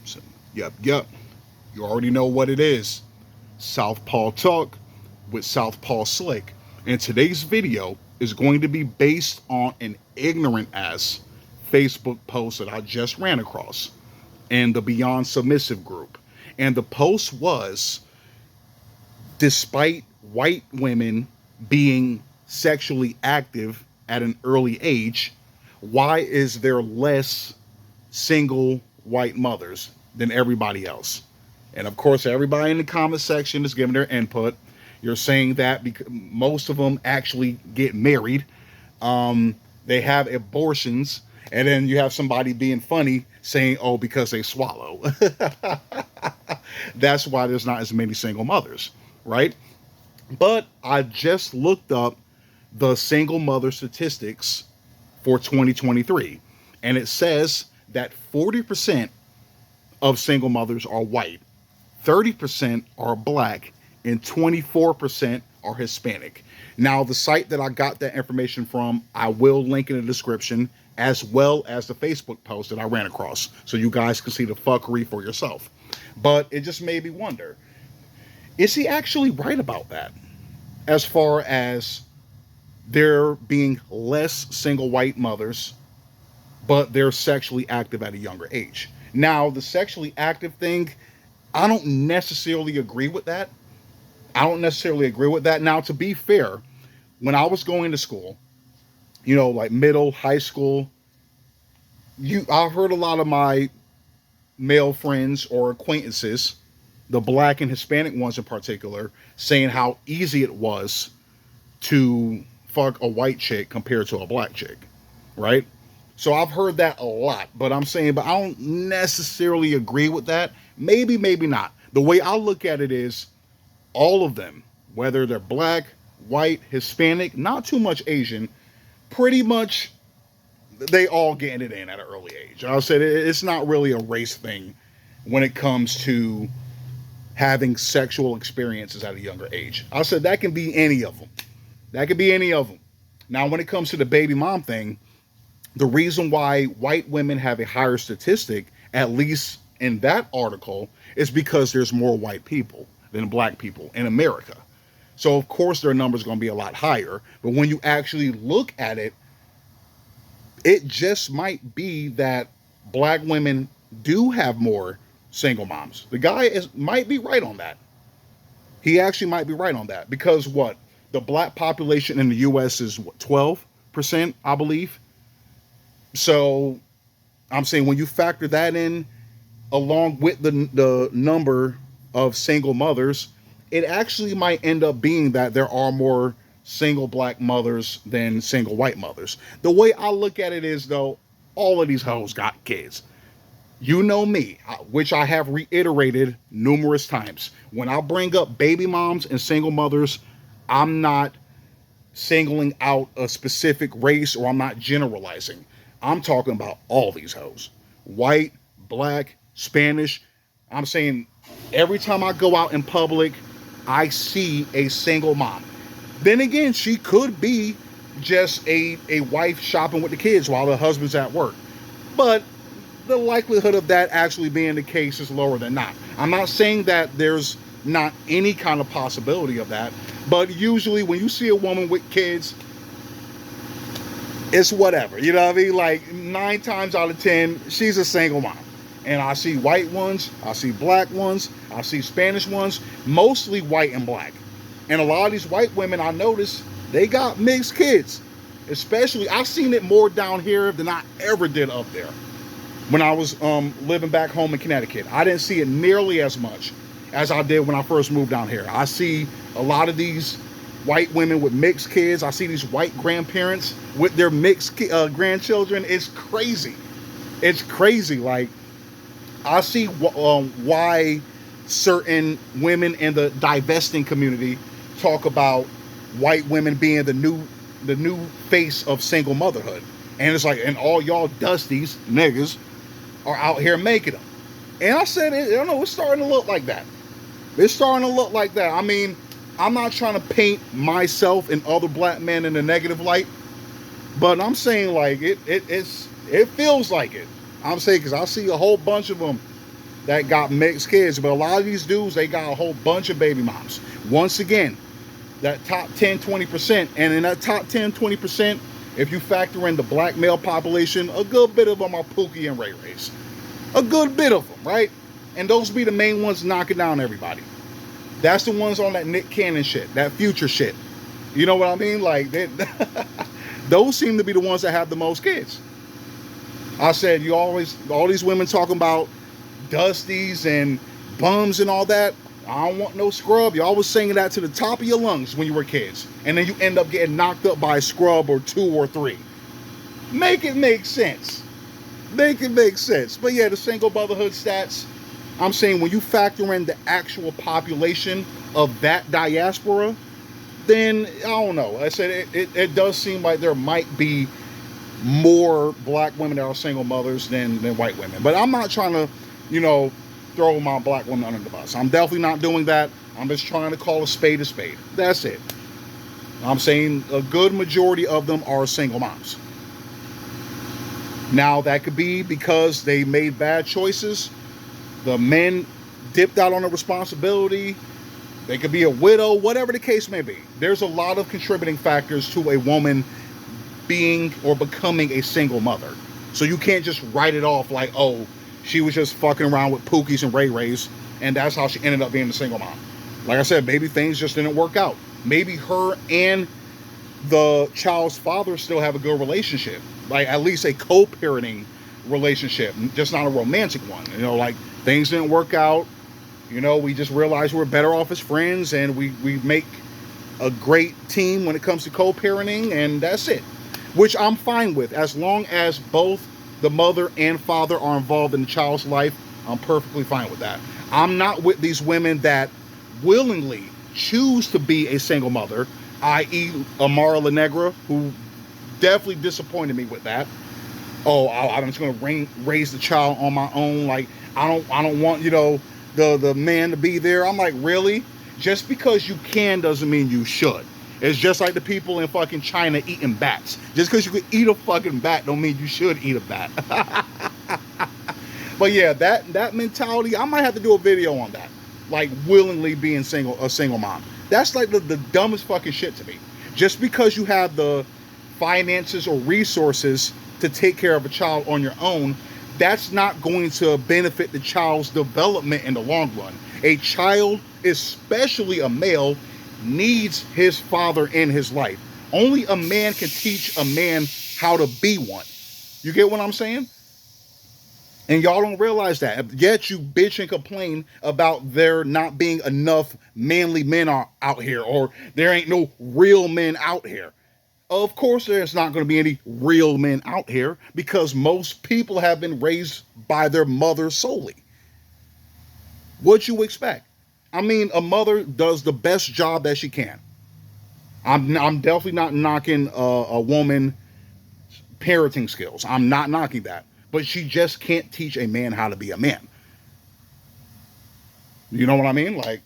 So, yep. You already know what it is. Southpaw Talk with Southpaw Slick. And today's video is going to be based on an ignorant ass Facebook post that I just ran across in the Beyond Submissive group. And the post was, despite white women being sexually active at an early age, why is there less single white mothers than everybody else? And of course, everybody in the comment section is giving their input. You're saying that because most of them actually get married, they have abortions, and then you have somebody being funny saying, "Oh, because they swallow." That's why there's not as many single mothers, right? But I just looked up the single mother statistics for 2023, and it says that 40% of single mothers are white, 30% are black, and 24% are Hispanic. Now, the site that I got that information from, I will link in the description, as well as the Facebook post that I ran across, so you guys can see the fuckery for yourself. But it just made me wonder, is he actually right about that? As far as there being less single white mothers, but they're sexually active at a younger age. Now, the sexually active thing, I don't necessarily agree with that. Now, to be fair, when I was going to school, like middle, high school, I heard a lot of my male friends or acquaintances, the black and Hispanic ones in particular, saying how easy it was to fuck a white chick compared to a black chick, right? So I've heard that a lot, but I don't necessarily agree with that. Maybe not. The way I look at it is all of them, whether they're black, white, Hispanic, not too much Asian, pretty much they all getting it in at an early age. I said it's not really a race thing when it comes to having sexual experiences at a younger age. I said that can be any of them. Now, when it comes to the baby mom thing, the reason why white women have a higher statistic, at least in that article, is because there's more white people than black people in America. So, of course, their numbers are going to be a lot higher. But when you actually look at it, it just might be that black women do have more single moms. The guy might be right on that. He actually might be right on that. Because what? The black population in the U.S. is, 12%, I believe. So I'm saying when you factor that in, along with the number of single mothers, it actually might end up being that there are more single black mothers than single white mothers. The way I look at it is, though, all of these hoes got kids. You know me, which I have reiterated numerous times. When I bring up baby moms and single mothers, I'm not singling out a specific race, or I'm not generalizing. I'm talking about all these hoes. White, black, Spanish. I'm saying every time I go out in public, I see a single mom. Then again, she could be just a wife shopping with the kids while the husband's at work. But the likelihood of that actually being the case is lower than not. I'm not saying that there's not any kind of possibility of that, but usually when you see a woman with kids, it's whatever. You know what I mean? Like 9 times out of 10, she's a single mom. And I see white ones, I see black ones, I see Spanish ones, mostly white and black. And a lot of these white women, I noticed, they got mixed kids. Especially, I've seen it more down here than I ever did up there. When I was living back home in Connecticut, I didn't see it nearly as much as I did when I first moved down here. I see a lot of these white women with mixed kids. I see these white grandparents with their mixed grandchildren. It's crazy. It's crazy. Like, I see why certain women in the divesting community talk about white women being the new face of single motherhood. And it's like, and all y'all dusties niggas are out here making them. And I said, I don't know, it's starting to look like that. I mean, I'm not trying to paint myself and other black men in a negative light, but I'm saying, like, it feels like it. I'm saying, because I see a whole bunch of them that got mixed kids. But a lot of these dudes, they got a whole bunch of baby moms. Once again, that top 10, 20%. And in that top 10, 20%, if you factor in the black male population, a good bit of them are Pookie and Ray Rays. A good bit of them, right? And those be the main ones knocking down everybody. That's the ones on that Nick Cannon shit, that Future shit. You know what I mean? Like, those seem to be the ones that have the most kids. I said, you always, all these women talking about dusties and bums and all that. I don't want no scrub. You always saying that to the top of your lungs when you were kids. And then you end up getting knocked up by a scrub or 2 or 3. Make it make sense. Make it make sense. But yeah, the single motherhood stats, I'm saying when you factor in the actual population of that diaspora, then I don't know. I said it does seem like there might be more black women that are single mothers than white women. But I'm not trying to, throw my black women under the bus. I'm definitely not doing that. I'm just trying to call a spade a spade. That's it. I'm saying a good majority of them are single moms. Now, that could be because they made bad choices. The men dipped out on the responsibility. They could be a widow, whatever the case may be. There's a lot of contributing factors to a woman being or becoming a single mother. So you can't just write it off like, oh, she was just fucking around with Pookies and Ray Rays, and that's how she ended up being a single mom. Like I said, maybe things just didn't work out. Maybe her and the child's father still have a good relationship. Like at least a co-parenting relationship, just not a romantic one. Like things didn't work out. We just realized we're better off as friends, and we make a great team when it comes to co-parenting, and that's it. Which I'm fine with, as long as both the mother and father are involved in the child's life. I'm perfectly fine with that. I'm not with these women that willingly choose to be a single mother, i.e. Amara La Negra, who definitely disappointed me with that. Oh, I'm just going to raise the child on my own. Like, I don't want, the man to be there. I'm like, really? Just because you can doesn't mean you should. It's just like the people in fucking China eating bats. Just because you can eat a fucking bat don't mean you should eat a bat. But yeah, that mentality, I might have to do a video on that. Like willingly being a single mom. That's like the dumbest fucking shit to me. Just because you have the finances or resources to take care of a child on your own, that's not going to benefit the child's development in the long run. A child, especially a male, needs his father in his life. Only a man can teach a man how to be one. You get what I'm saying? And y'all don't realize that. Yet you bitch and complain about there not being enough manly men out here, or there ain't no real men out here. Of course there's not going to be any real men out here, because most people have been raised by their mother solely. What you expect? I mean, a mother does the best job that she can. I'm definitely not knocking a woman parenting skills. I'm not knocking that. But she just can't teach a man how to be a man. You know what I mean? Like,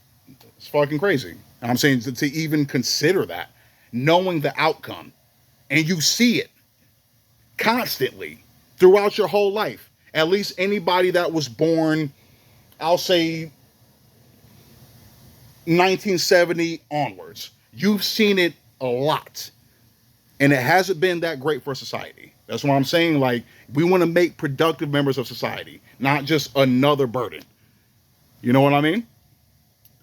it's fucking crazy. I'm saying to even consider that, knowing the outcome, and you see it constantly throughout your whole life. At least anybody that was born, I'll say 1970 onwards, you've seen it a lot, and it hasn't been that great for society. That's what I'm saying. Like, we want to make productive members of society, not just another burden. You know what I mean?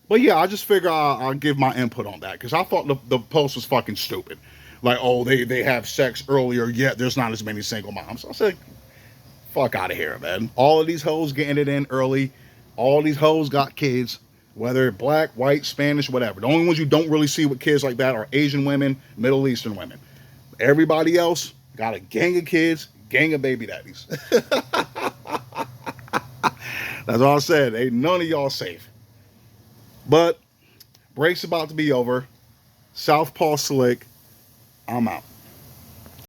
But yeah, I just figure I'll give my input on that, because I thought the post was fucking stupid. Like, oh, they have sex earlier, yet there's not as many single moms. I said, fuck out of here, man. All of these hoes getting it in early. All these hoes got kids, whether black, white, Spanish, whatever. The only ones you don't really see with kids like that are Asian women, Middle Eastern women. Everybody else got a gang of kids, gang of baby daddies. That's all I said. Ain't none of y'all safe. But break's about to be over. Southpaw slick. I'm out.